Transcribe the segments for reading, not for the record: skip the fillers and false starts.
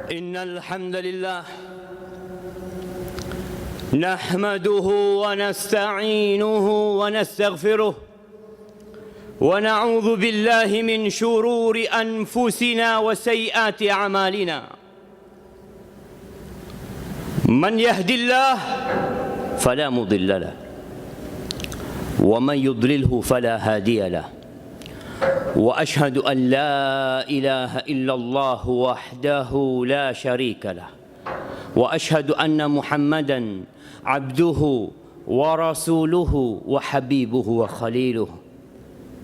إن الحمد لله نحمده ونستعينه ونستغفره ونعوذ بالله من شرور أنفسنا وسيئات أعمالنا. من يهد الله فلا مضل له ومن يضلله فلا هادي له. وأشهد أن لا إله إلا الله وحده لا شريك له وأشهد أن محمدًا عبده ورسوله وحبيبه وخليله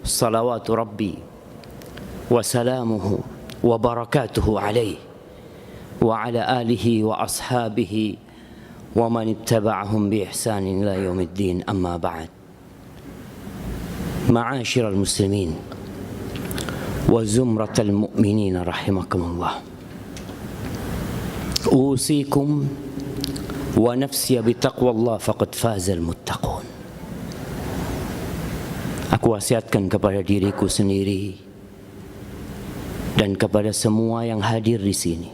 صلوات ربي وسلامه وبركاته عليه وعلى آله وأصحابه ومن اتبعهم بإحسان إلى يوم الدين. أما بعد، معاشر المسلمين وزمرة المؤمنين رحمكم الله، أوصيكم ونفسي بتقوى الله فقد فاز المتقون. Aku wasiatkan kepada diriku sendiri dan kepada semua yang hadir di sini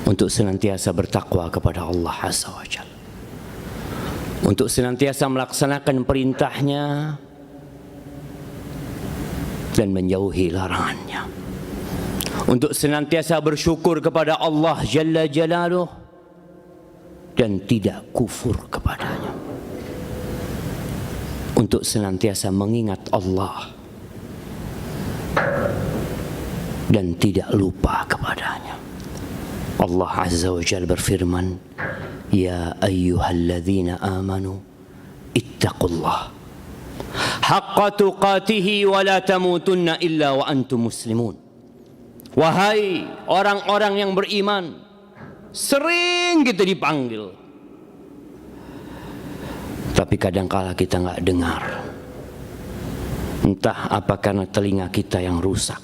untuk senantiasa bertakwa kepada Allah Azza wa Jalla, untuk senantiasa melaksanakan perintahnya dan menjauhi larangannya, untuk senantiasa bersyukur kepada Allah Jalla Jalaluh dan tidak kufur kepadanya, untuk senantiasa mengingat Allah dan tidak lupa kepadanya. Allah Azza wa Jalla berfirman, Ya ayyuhalladzina amanu ittaqullah haqqa tuqatihi wa la tamutunna illa wa antum muslimun. Wahai orang-orang yang beriman, sering kita dipanggil, tapi kadangkala kita nggak dengar. Entah apa karena telinga kita yang rusak,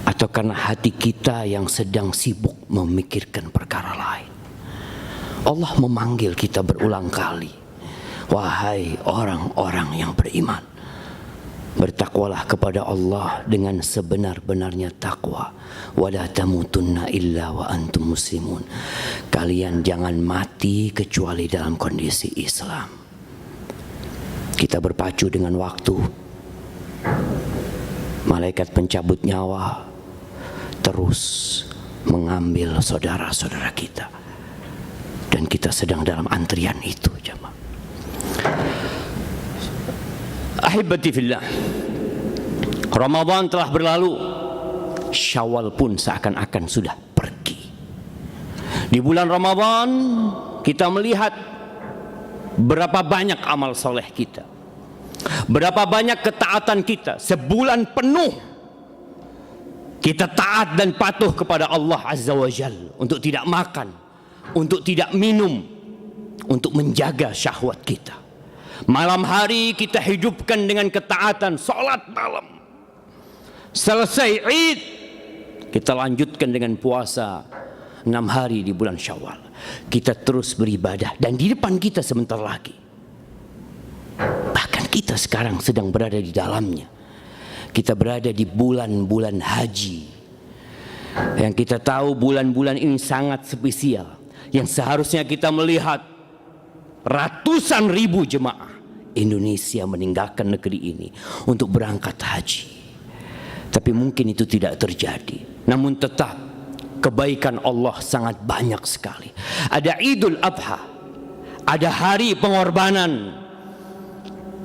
atau karena hati kita yang sedang sibuk memikirkan perkara lain. Allah memanggil kita berulang kali. Wahai orang-orang yang beriman, bertakwalah kepada Allah dengan sebenar-benarnya takwa. Wala tamutunna illa wa antum muslimun. Kalian jangan mati kecuali dalam kondisi Islam. Kita berpacu dengan waktu. Malaikat pencabut nyawa terus mengambil saudara-saudara kita, dan kita sedang dalam antrian itu, jemaah. Ahibati fillah, Ramadan telah berlalu, Syawal pun seakan-akan sudah pergi. Di bulan Ramadan kita melihat berapa banyak amal soleh kita, berapa banyak ketaatan kita. Sebulan penuh kita taat dan patuh kepada Allah Azza wa Jalla, untuk tidak makan, untuk tidak minum, untuk menjaga syahwat kita. Malam hari kita hidupkan dengan ketaatan, salat malam. Selesai Id, kita lanjutkan dengan puasa 6 hari di bulan Syawal. Kita terus beribadah, dan di depan kita sebentar lagi, bahkan kita sekarang sedang berada di dalamnya, kita berada di bulan-bulan haji, yang kita tahu bulan-bulan ini sangat spesial, yang seharusnya kita melihat ratusan ribu jemaah Indonesia meninggalkan negeri ini untuk berangkat haji. Tapi mungkin itu tidak terjadi. Namun tetap kebaikan Allah sangat banyak sekali. Ada Idul Adha, ada hari pengorbanan,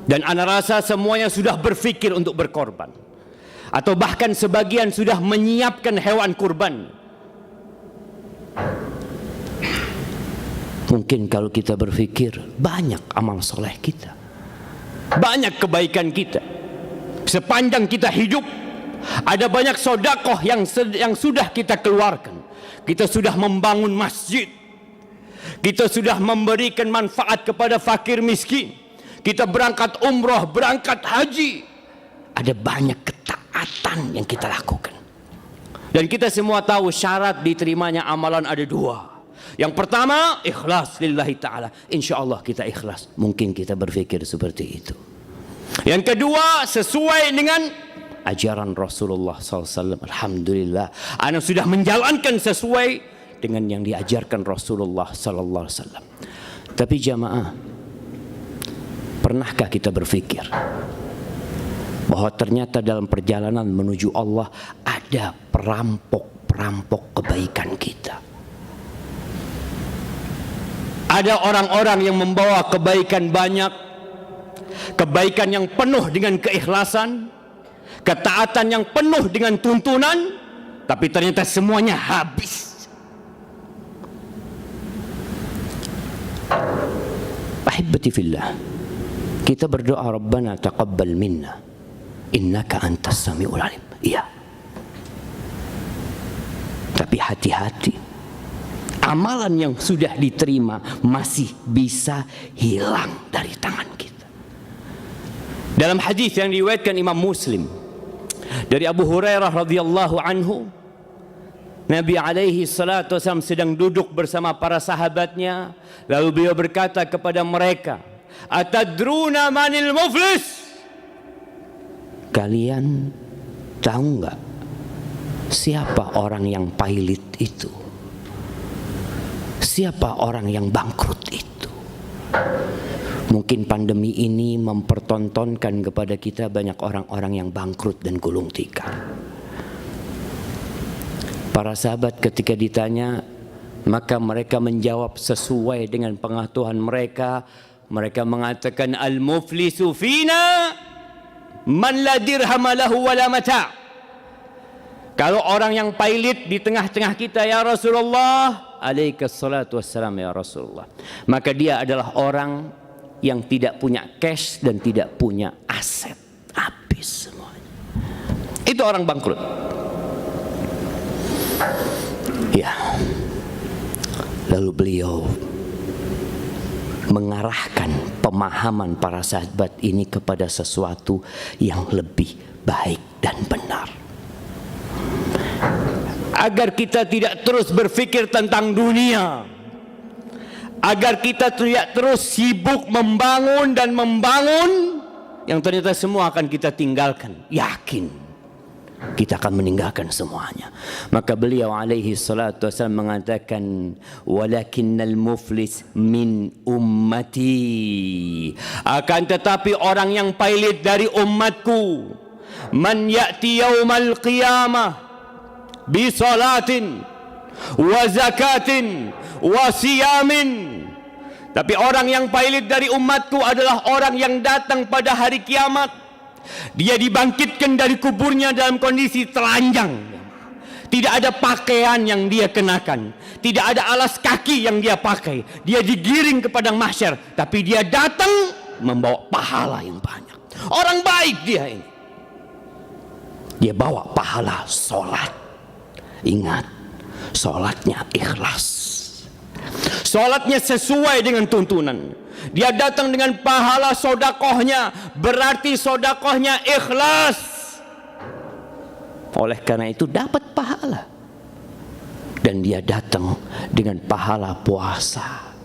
dan ana rasa semuanya sudah berpikir untuk berkorban, atau bahkan sebagian sudah menyiapkan hewan kurban. Mungkin kalau kita berpikir, banyak amal soleh kita, banyak kebaikan kita sepanjang kita hidup. Ada banyak sodakoh yang sudah kita keluarkan. Kita sudah membangun masjid, kita sudah memberikan manfaat kepada fakir miskin, kita berangkat umroh, berangkat haji. Ada banyak ketaatan yang kita lakukan, dan kita semua tahu syarat diterimanya amalan ada 2. Yang pertama, ikhlas lillahi ta'ala. Insya Allah kita ikhlas. Mungkin kita berpikir seperti itu. Yang kedua, sesuai dengan ajaran Rasulullah SAW. Alhamdulillah, ana sudah menjalankan sesuai dengan yang diajarkan Rasulullah SAW. Tapi jamaah, pernahkah kita berpikir bahwa ternyata dalam perjalanan menuju Allah ada perampok kebaikan kita? Ada orang-orang yang membawa kebaikan banyak, kebaikan yang penuh dengan keikhlasan, ketaatan yang penuh dengan tuntunan, tapi ternyata semuanya habis. Ahibati fillah, kita berdoa Rabbana taqabbal minna innaka antas samiul alim. Iya. Tapi hati-hati, amalan yang sudah diterima masih bisa hilang dari tangan kita. Dalam hadis yang diriwayatkan Imam Muslim dari Abu Hurairah radhiyallahu anhu, Nabi alaihi salatu wasallam sedang duduk bersama para sahabatnya, lalu beliau berkata kepada mereka, "Atadruna manil muflis?" Kalian tahu enggak siapa orang yang pailit itu? Siapa orang yang bangkrut itu? Mungkin pandemi ini mempertontonkan kepada kita banyak orang-orang yang bangkrut dan gulung tikar. Para sahabat ketika ditanya, maka mereka menjawab sesuai dengan pengetahuan mereka. Mereka mengatakan, al-muflisu fina man la dirham lahu wala mata'. Kalau orang yang pailit di tengah-tengah kita ya Rasulullah, alaikas salatu wassalam ya Rasulullah, maka dia adalah orang yang tidak punya cash dan tidak punya aset, habis semuanya. Itu orang bangkrut. Ya. Lalu beliau mengarahkan pemahaman para sahabat ini kepada sesuatu yang lebih baik dan benar. Agar kita tidak terus berpikir tentang dunia, agar kita tidak terus sibuk membangun dan membangun yang ternyata semua akan kita tinggalkan. Yakin kita akan meninggalkan semuanya. Maka beliau alaihi salatu wasallam mengatakan, walakinnal muflis min ummati, akan tetapi orang yang pailit dari umatku, man ya'ti yaumal qiyamah bi salatin wa zakatin wa siyamin. Tapi orang yang pailit dari umatku adalah orang yang datang pada hari kiamat, dia dibangkitkan dari kuburnya dalam kondisi telanjang, tidak ada pakaian yang dia kenakan, tidak ada alas kaki yang dia pakai, dia digiring ke padang mahsyar, tapi dia datang membawa pahala yang banyak. Orang baik dia ini, dia bawa pahala solat. Ingat, solatnya ikhlas, solatnya sesuai dengan tuntunan. Dia datang dengan pahala sodakohnya, berarti sodakohnya ikhlas. Oleh karena itu dapat pahala. Dan dia datang dengan pahala puasa.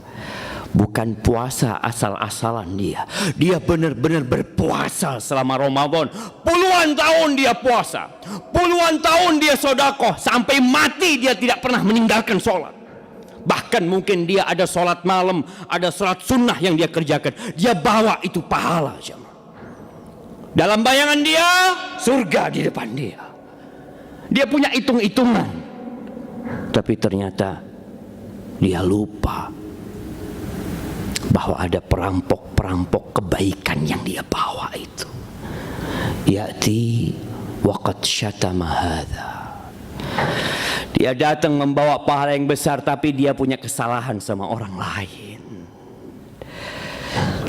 Bukan puasa asal-asalan dia. Dia benar-benar berpuasa selama Ramadan. Puluhan tahun dia puasa, puluhan tahun dia sodakoh, sampai mati dia tidak pernah meninggalkan sholat. Bahkan mungkin dia ada sholat malam, ada sholat sunnah yang dia kerjakan, dia bawa itu pahala. Dalam bayangan dia, surga di depan dia. Dia punya hitung-hitungan. Tapi ternyata dia lupa bahwa ada perampok-perampok kebaikan yang dia bawa itu. Ya'ti waqad syatama hadza. Dia datang membawa pahala yang besar, tapi dia punya kesalahan sama orang lain.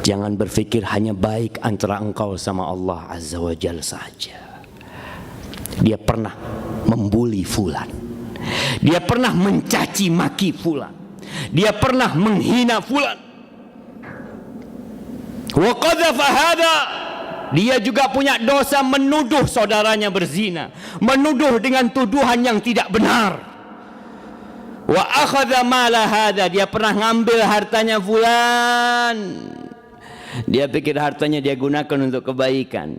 Jangan berpikir hanya baik antara engkau sama Allah Azza wa Jalla saja. Dia pernah membuli fulan, dia pernah mencaci maki fulan, dia pernah menghina fulan. Wa qadhafa hadza, dia juga punya dosa menuduh saudaranya berzina, menuduh dengan tuduhan yang tidak benar. Wa akhadha mala hadza, dia pernah ngambil hartanya fulan. Dia pikir hartanya dia gunakan untuk kebaikan.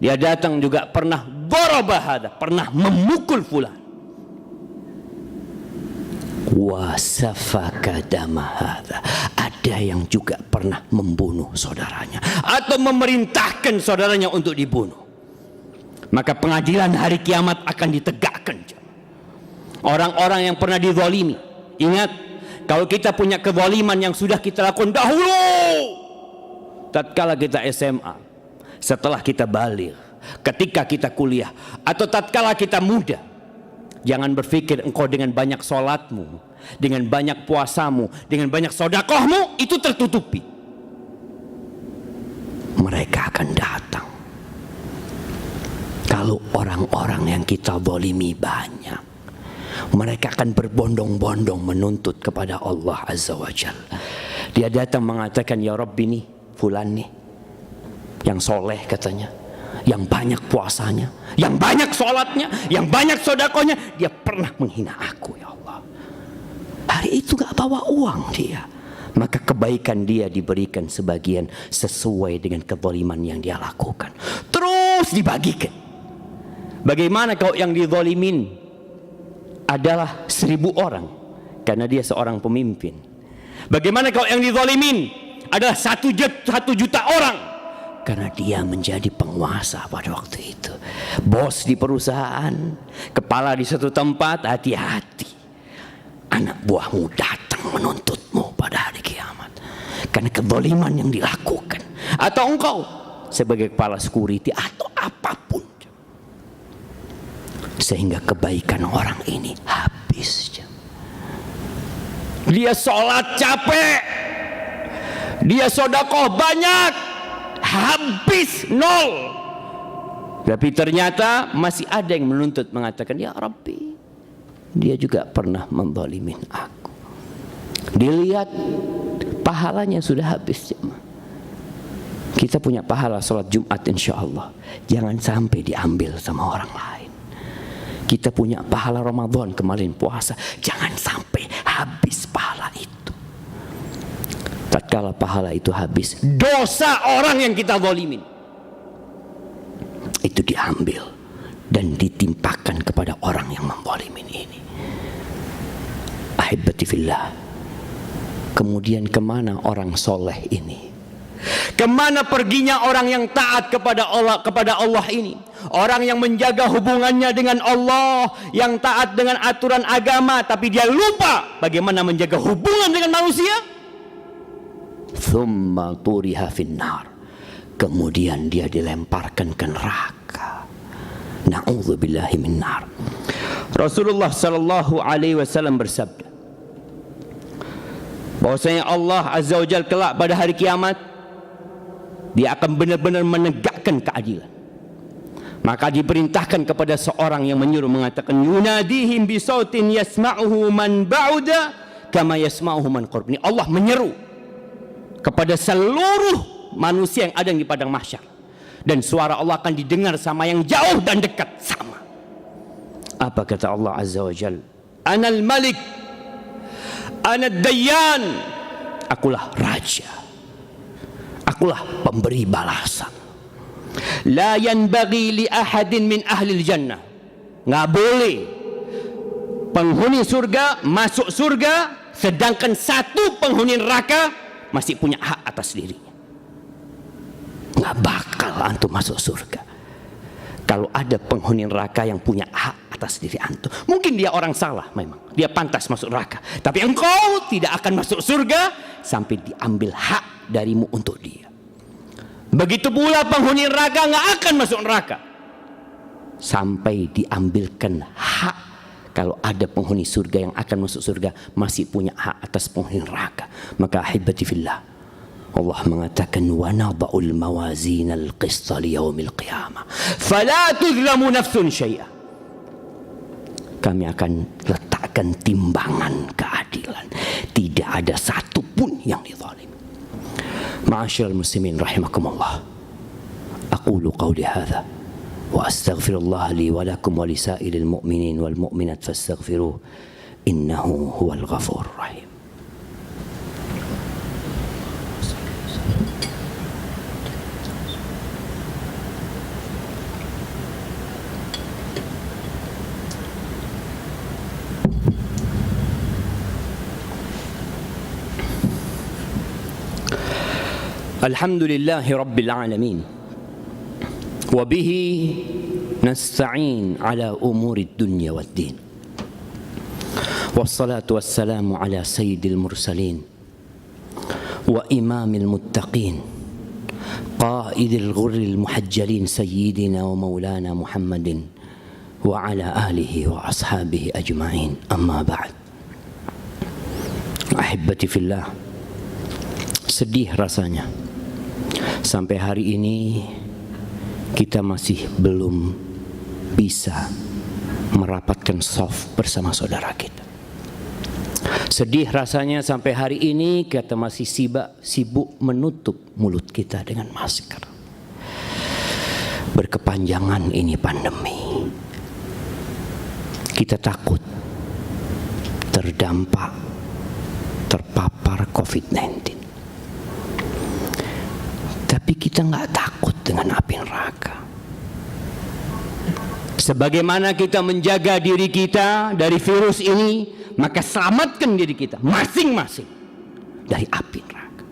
Dia datang juga pernah daraba hadza, pernah memukul fulan. Wa safaka dama hadza, ada yang juga pernah membunuh saudaranya atau memerintahkan saudaranya untuk dibunuh. Maka pengadilan hari kiamat akan ditegakkan. Orang-orang yang pernah dizalimi, ingat, kalau kita punya kezaliman yang sudah kita lakukan dahulu, tatkala kita SMA, setelah kita baligh, ketika kita kuliah, atau tatkala kita muda, jangan berpikir engkau dengan banyak sholatmu, dengan banyak puasamu, dengan banyak sodakohmu itu tertutupi. Mereka akan datang. Kalau orang-orang yang kita zalimi banyak, mereka akan berbondong-bondong menuntut kepada Allah Azza wa Jalla. Dia datang mengatakan, ya Rabbi, nih fulan nih yang soleh katanya, yang banyak puasanya, yang banyak sholatnya, yang banyak sodakohnya, dia pernah menghina aku ya Allah. Hari itu gak bawa uang dia, maka kebaikan dia diberikan sebagian sesuai dengan kezaliman yang dia lakukan, terus dibagikan. Bagaimana kalau yang dizalimin adalah 1000 orang karena dia seorang pemimpin? Bagaimana kalau yang dizalimin adalah 1 juta orang karena dia menjadi penguasa pada waktu itu, bos di perusahaan, kepala di satu tempat? Hati-hati, anak buahmu datang menuntutmu pada hari kiamat karena kezaliman yang dilakukan, atau engkau sebagai kepala security atau apapun, sehingga kebaikan orang ini habis. Dia sholat capek, dia sedekah banyak, habis nol. Tapi ternyata masih ada yang menuntut, mengatakan, ya Rabbi, dia juga pernah menzalimin aku. Dilihat pahalanya sudah habis. Kita punya pahala sholat Jumat insya Allah, jangan sampai diambil sama orang lain. Kita punya pahala Ramadan kemarin puasa, jangan sampai habis pahala itu. Tatkala pahala itu habis, dosa orang yang kita zalimin itu diambil dan ditimpakan kepada orang yang menzalimin ini. Ahibati fillah, kemudian kemana orang soleh ini? Kemana perginya orang yang taat kepada Allah ini? Orang yang menjaga hubungannya dengan Allah, yang taat dengan aturan agama, tapi dia lupa bagaimana menjaga hubungan dengan manusia. Tsumma turiha finnar, kemudian dia dilemparkan ke neraka. Na'udzubillahi minnar. Rasulullah sallallahu alaihi wasallam bersabda bahwasanya Allah Azza wa Jalla kelak pada hari kiamat dia akan benar-benar menegakkan keadilan. Maka diperintahkan kepada seorang yang menyuruh, mengatakan, yunadihim bisautin yasma'uhu man ba'uda kama yasma'uhu man qurb. Ini Allah menyeru kepada seluruh manusia yang ada di padang mahsyar, dan suara Allah akan didengar sama yang jauh dan dekat sama. Apa kata Allah Azza wa Jalla? Anal malik, anad dayyan, akulah raja, akulah pemberi balasan. La yanbaghi li ahadin min ahli jannah, nggak boleh penghuni surga masuk surga sedangkan satu penghuni neraka masih punya hak atas dirinya. Nggak bakal antum masuk surga kalau ada penghuni neraka yang punya hak atas diri antum. Mungkin dia orang salah, memang dia pantas masuk neraka, tapi engkau tidak akan masuk surga sampai diambil hak darimu untuk dia. Begitu pula penghuni neraka nggak akan masuk neraka sampai diambilkan hak. Kalau ada penghuni surga yang akan masuk surga masih punya hak atas penghuni neraka. Maka ahibati fillah, Allah mengatakan, wa nada'ul mawazinal qista liyaumil qiyamah fala tuzlamu nafsun syai'a. Kami akan letakkan timbangan keadilan, tidak ada satu pun yang dizalim. Ma'asyiral muslimin rahimakumullah, aqulu qawli hadza wa astaghfirullah li wa lakum wa lisairil mu'minin wal mu'minat fastaghfiruh innahu huwal ghafurur rahim. Alhamdulillahi Rabbil Alamin. Wabihi nasta'in ala umuri dunya wad din. Wassalatu wassalamu ala sayyidil mursalin wa imamil muttaqin qaidil ghurril muhajjalin sayyidina wa maulana Muhammadin wa ala alihi wa ashabihi ajma'in. Amma ba'd. Ahibati fillah, sedih rasanya sampai hari ini kita masih belum bisa merapatkan shaf bersama saudara kita. Sedih rasanya sampai hari ini kita masih sibuk menutup mulut kita dengan masker. Berkepanjangan ini pandemi. Kita takut terpapar COVID-19. Tapi kita nggak takut dengan api neraka. Sebagaimana kita menjaga diri kita dari virus ini, maka selamatkan diri kita masing-masing dari api neraka.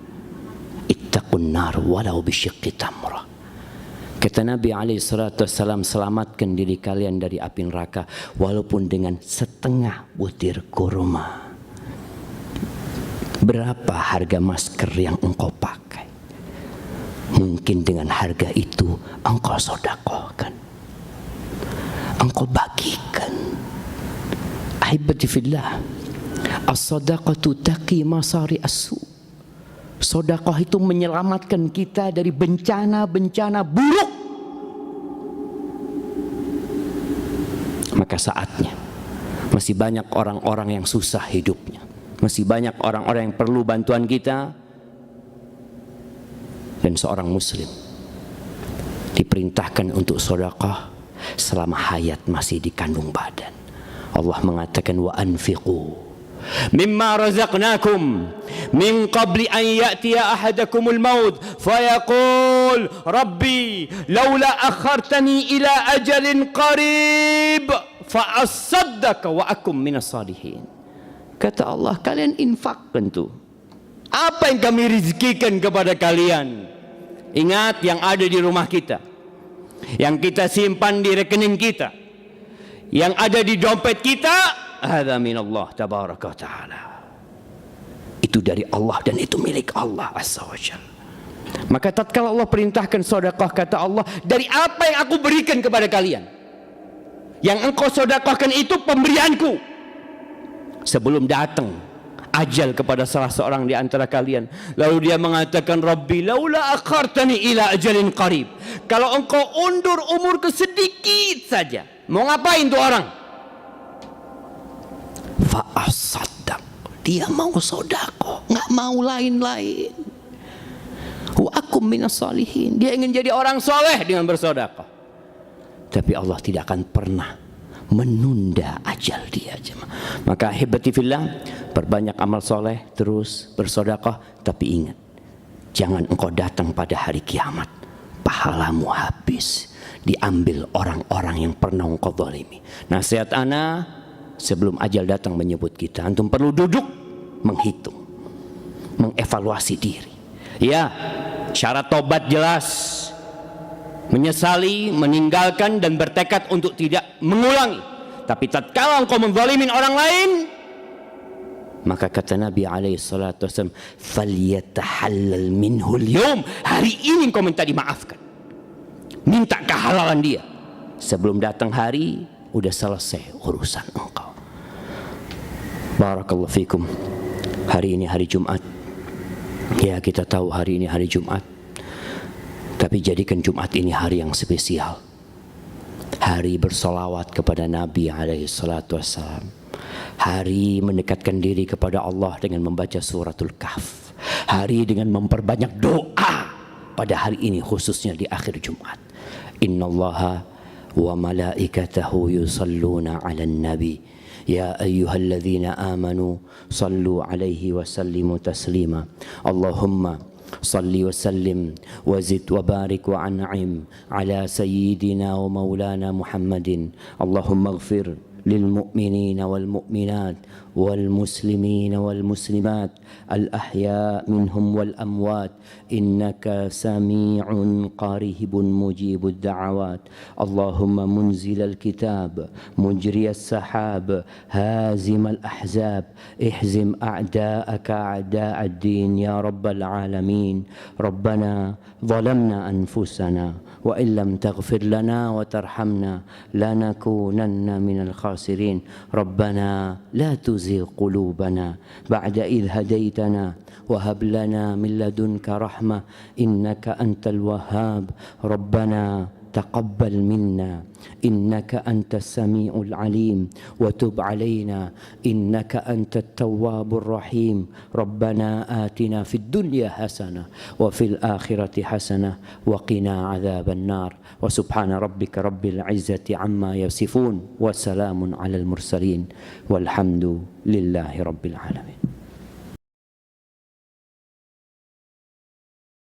Ittaqun nar walau bisyiqqi tamrah. Kata Nabi SAW, selamatkan diri kalian dari api neraka walaupun dengan setengah butir kurma. Berapa harga masker yang engkau pakai? Mungkin dengan harga itu engkau sedekahkan, engkau bagikan. Ahibati fillah, as-sadaqatu taqi masari as-su. Sedekah itu menyelamatkan kita dari bencana-bencana buruk. Maka saatnya, masih banyak orang-orang yang susah hidupnya, masih banyak orang-orang yang perlu bantuan kita. Dan seorang muslim diperintahkan untuk sedekah selama hayat masih di kandung badan. Allah mengatakan wa anfiqu mimma razaqnakum min qabli an ya'tiya ahadakumul maut fayaqul rabbi laula akhartani ila ajalin qarib fa asaddaq wa akum minas salihin. Kata Allah, kalian infakkan tuh apa yang kami rezekikan kepada kalian. Ingat yang ada di rumah kita, yang kita simpan di rekening kita, yang ada di dompet kita, hadza minallah tabaraka wa taala. Itu dari Allah dan itu milik Allah azza wa jalla. Maka tatkala Allah perintahkan sedekah, kata Allah, dari apa yang aku berikan kepada kalian, yang engkau sedekahkan itu pemberianku. Sebelum datang ajal kepada salah seorang di antara kalian, lalu dia mengatakan, Rabbi laula akhartani ila ajalin qarib. Kalau engkau undur umurku sedikit saja, mau ngapain tuh orang? Fa asaddaq, dia mau sedekah, nggak mau lain-lain. Wa akum minas salihin, dia ingin jadi orang soleh dengan bersedekah. Tapi Allah tidak akan pernah menunda ajal dia. Maka ahibati fillah, perbanyak amal soleh, terus bersedekah. Tapi ingat, jangan engkau datang pada hari kiamat pahalamu habis, diambil orang-orang yang pernah engkau zalimi. Nasihat ana sebelum ajal datang menyebut kita, antum perlu duduk menghitung, mengevaluasi diri. Ya, syarat tobat jelas, menyesali, meninggalkan dan bertekad untuk tidak mengulangi. Tapi tatkala engkau menzalimin orang lain, maka kata Nabi SAW, falyatahallal minhu al-yawm, hari ini engkau minta dimaafkan, minta kehalalan dia. Sebelum datang hari, udah selesai urusan engkau. Barakallahu fikum. Hari ini hari Jumat. Ya, kita tahu hari ini hari Jumat. Tapi jadikan Jumat ini hari yang spesial. Hari bersolawat kepada Nabi SAW. Hari mendekatkan diri kepada Allah dengan membaca suratul Kahf. Hari dengan memperbanyak doa pada hari ini, khususnya di akhir Jumat. Innallaha wa malaikatahu yusalluna 'alan nabi ya ayyuhalladzina amanu sallu 'alaihi wa sallimu taslima. Allahumma salli wa sallim wa zid wa barik wa an'im ala sayyidina wa maulana Muhammadin. Allahumma ighfir للمؤمنين والمؤمنات والمسلمين والمسلمات الأحياء منهم والأموات إنك سميع قريب مجيب الدعوات. اللهم منزل الكتاب مجري السحاب هازم الأحزاب احزم أعداءك أعداء الدين يا رب العالمين. ربنا ظلمنا أنفسنا وإن لم تغفر لنا وترحمنا لنكونن من الخاسرين. ربنا لا تزغ قلوبنا بعد إذ هديتنا وهب لنا من لدنك رحمة إنك أنت الوهاب. ربنا تقبل منا إنك أنت السميع العليم وتب علينا إنك أنت التواب الرحيم. ربنا آتنا في الدنيا حسنة وفي الآخرة حسنة وقنا عذاب النار. وسبحان ربك رب العزة عما يصفون وسلام على المرسلين والحمد لله رب العالمين.